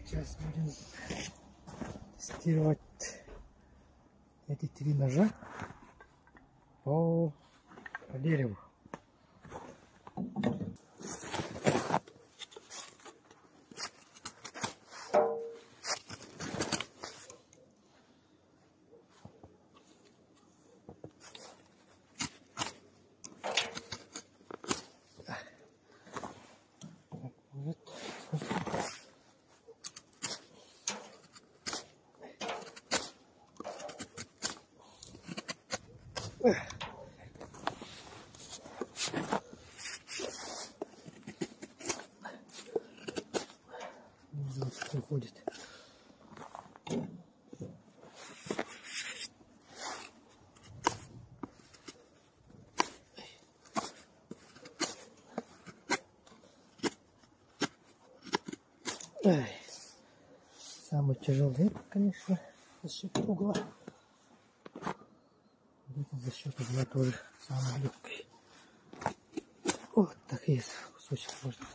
Сейчас будем тестировать эти 3 ножа по дереву. Уходит. Самый тяжелый, конечно, за счет угла. Это за счет угла тоже самый легкий. Вот так есть кусочек можно.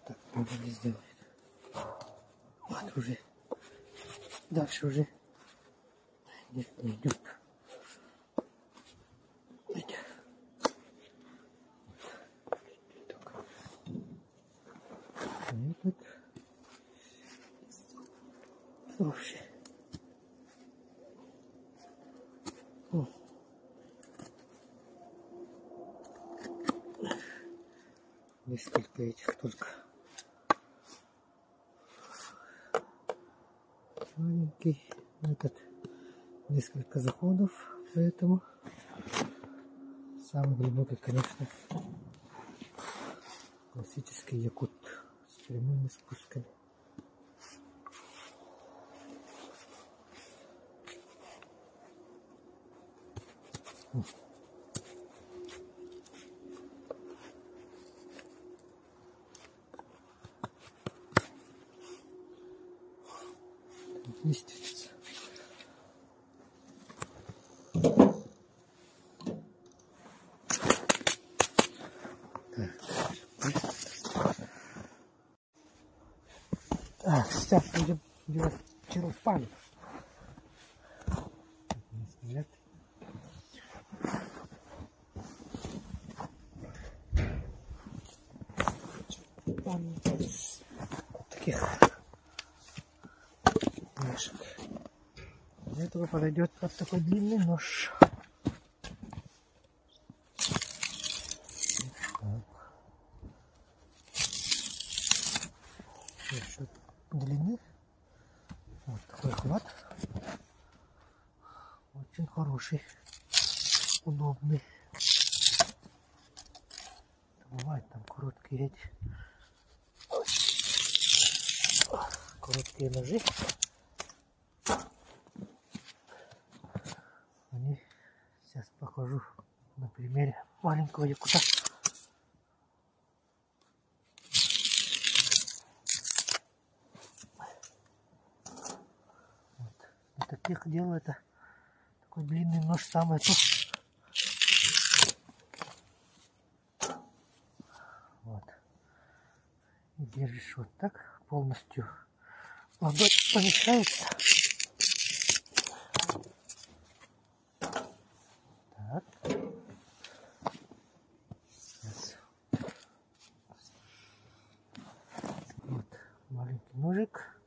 Так, надо не сделать. Вот уже. Дальше уже не идет. Этот вообще. Несколько этих только. Маленький. Этот несколько заходов, поэтому самый глубокий, конечно, классический якут с прямыми спусками. Вместится. Так, сейчас будем делать черупан. Черупан из таких ножек. Для этого подойдет вот такой длинный нож. Еще длины. Вот такой хват. Очень хороший, удобный. Бывают там короткие эти. Короткие ножи. Они сейчас покажу на примере маленького якута. Вот. Для таких дел это такой длинный нож самый тут. Вот. И держишь вот так полностью. Ладонь помещается. Так. Сейчас. Вот маленький ножик.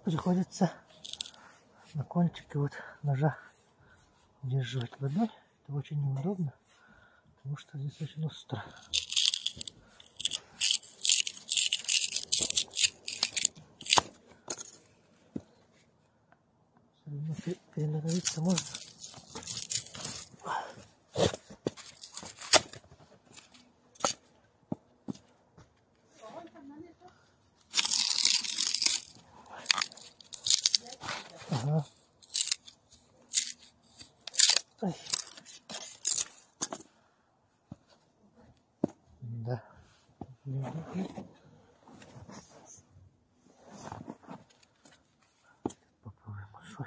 Приходится на кончике вот ножа удерживать ладонь. Это очень неудобно, потому что здесь очень остро. Переноровиться можно. Ага. Ой. Попробуем большой.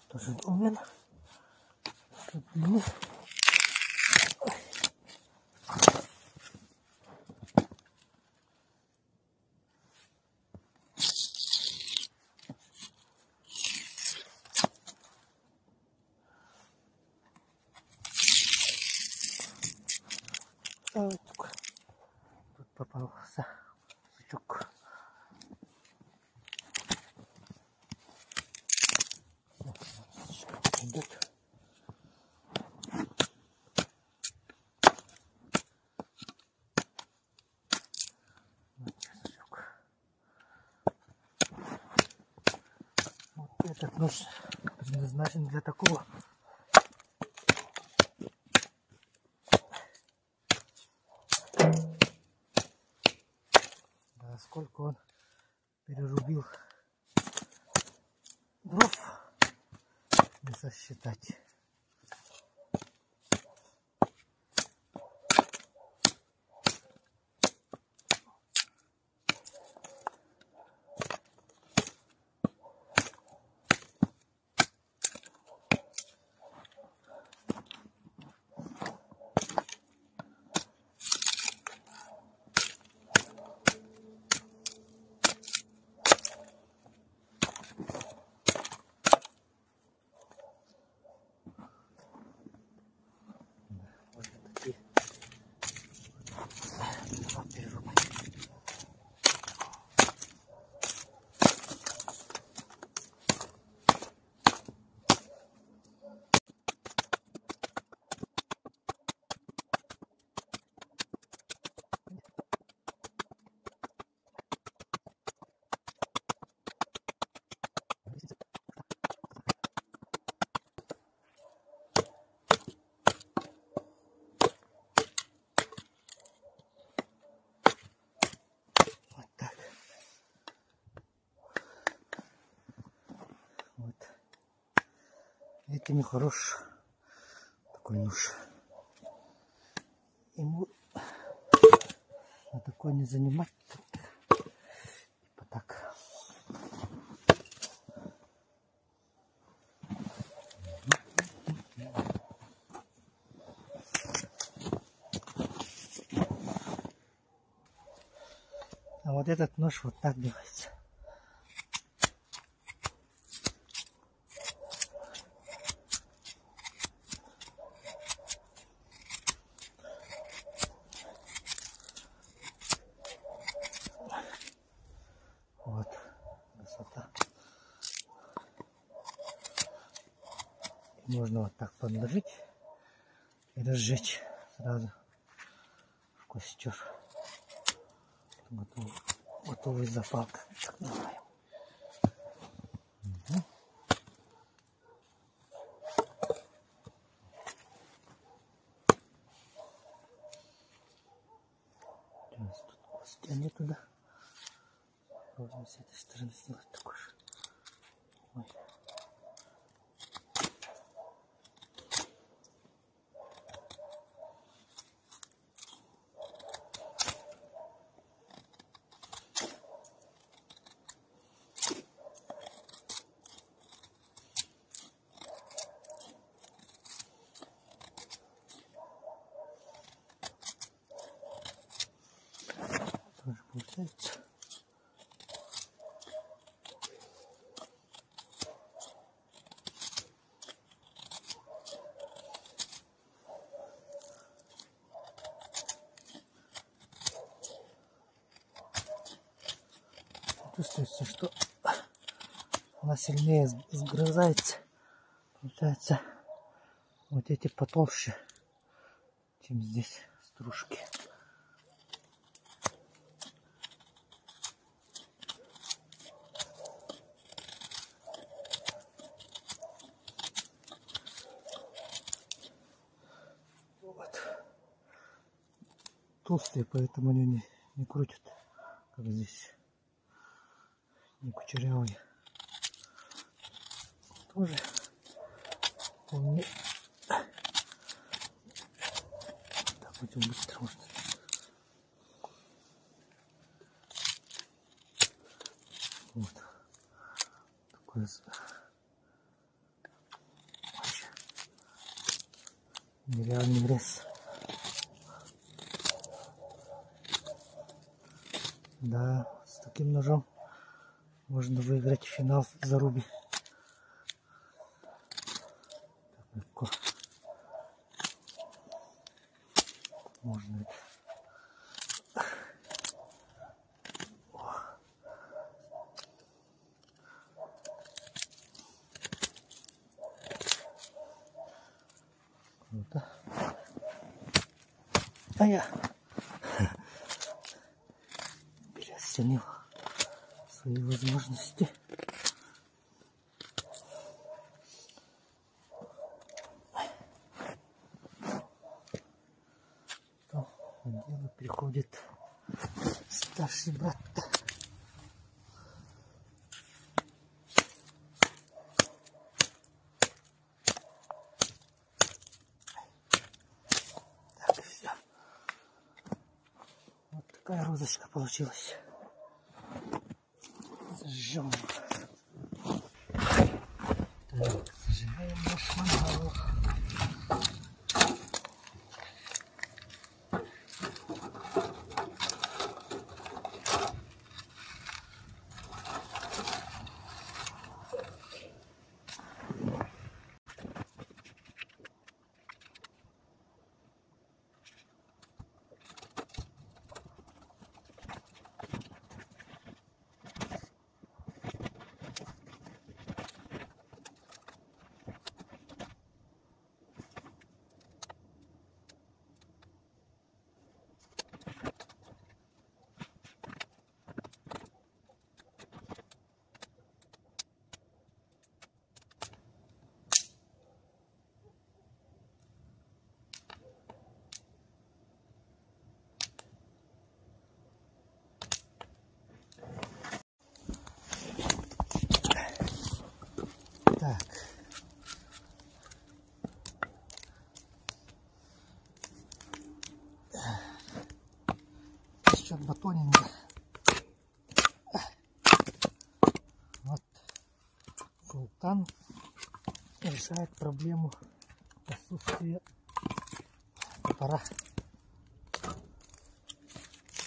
Тоже долмен. Тут попался сучок. Идет. Вот этот нож предназначен для такого. Да, сколько он перерубил дров, не сосчитать. Этими хорош такой нож. Ему на такой не занимать. Типа так. А вот этот нож вот так делается. Вот красота. Можно вот так подложить и разжечь сразу в костер. Готовый запал, так называем. Угу. Сейчас тут стены туда. Попробуем с этой стороны сделать такой же. Ой. Тоже получается. Чувствуется, что она сильнее сгрызается. Получается, вот эти потолще, чем здесь стружки. Вот. Толстые, поэтому они не крутят, как здесь. не кучерявый. Тоже вполне. Так, будем быстро, может. Вот. Такой вообще нереальный рез. Да, с таким ножом можно выиграть финал в зарубе. Так легко. Можно. Круто. А я переоценил свои возможности. То на дело приходит старший брат. Так, все. Вот такая розочка получилась. Зажжем. Так, зажигаем наш мангал. Так. Насчет батонинга. Вот султан решает проблему отсутствия топора.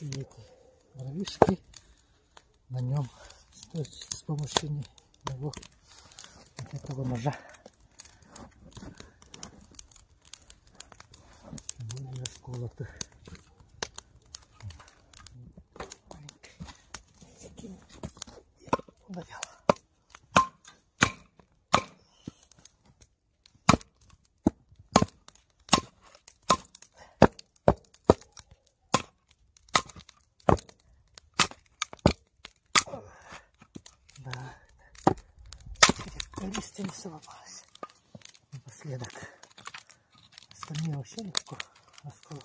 И эти дровишки на нем, то есть с помощью него вот этого ножа были расколоты. Таким я ударил. Да, листья не сломалась напоследок. Остальные вообще легко расколол.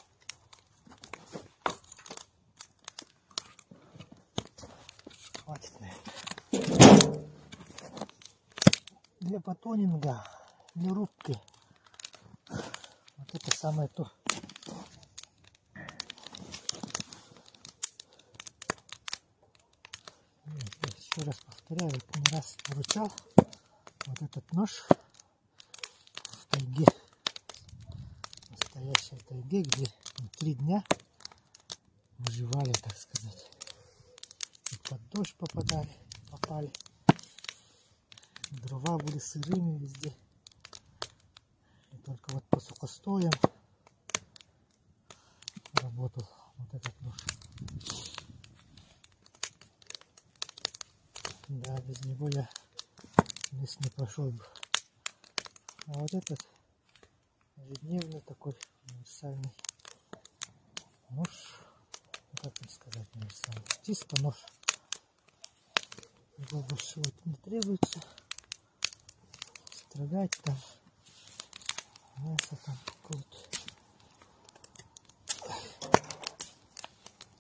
Хватит на это. Для батонинга, для рубки вот это самое то. Еще раз повторяю, вот не раз выручал вот этот нож в тайге, настоящей тайге, где 3 дня выживали, так сказать. И под дождь попали. Дрова были сырыми везде. И только вот по сухостоям работал вот этот нож. Да, без него я здесь не пошел бы. А вот этот ежедневный такой универсальный нож, как вам сказать, универсальный, чисто нож. Его больше вот не требуется строгать там мясо там какое-то.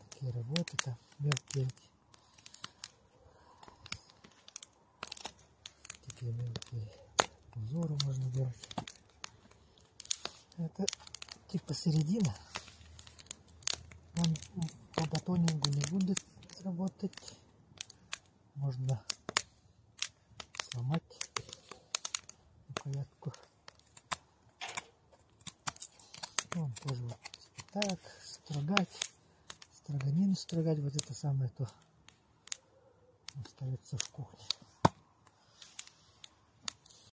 Такие работы там мелкие. мелкие узоры можно делать. Это типа середина. Он по батонингу не будет работать. Можно сломать рукоятку. Он тоже вот так строгать, строганину строгать, вот это самое то остается в кухне.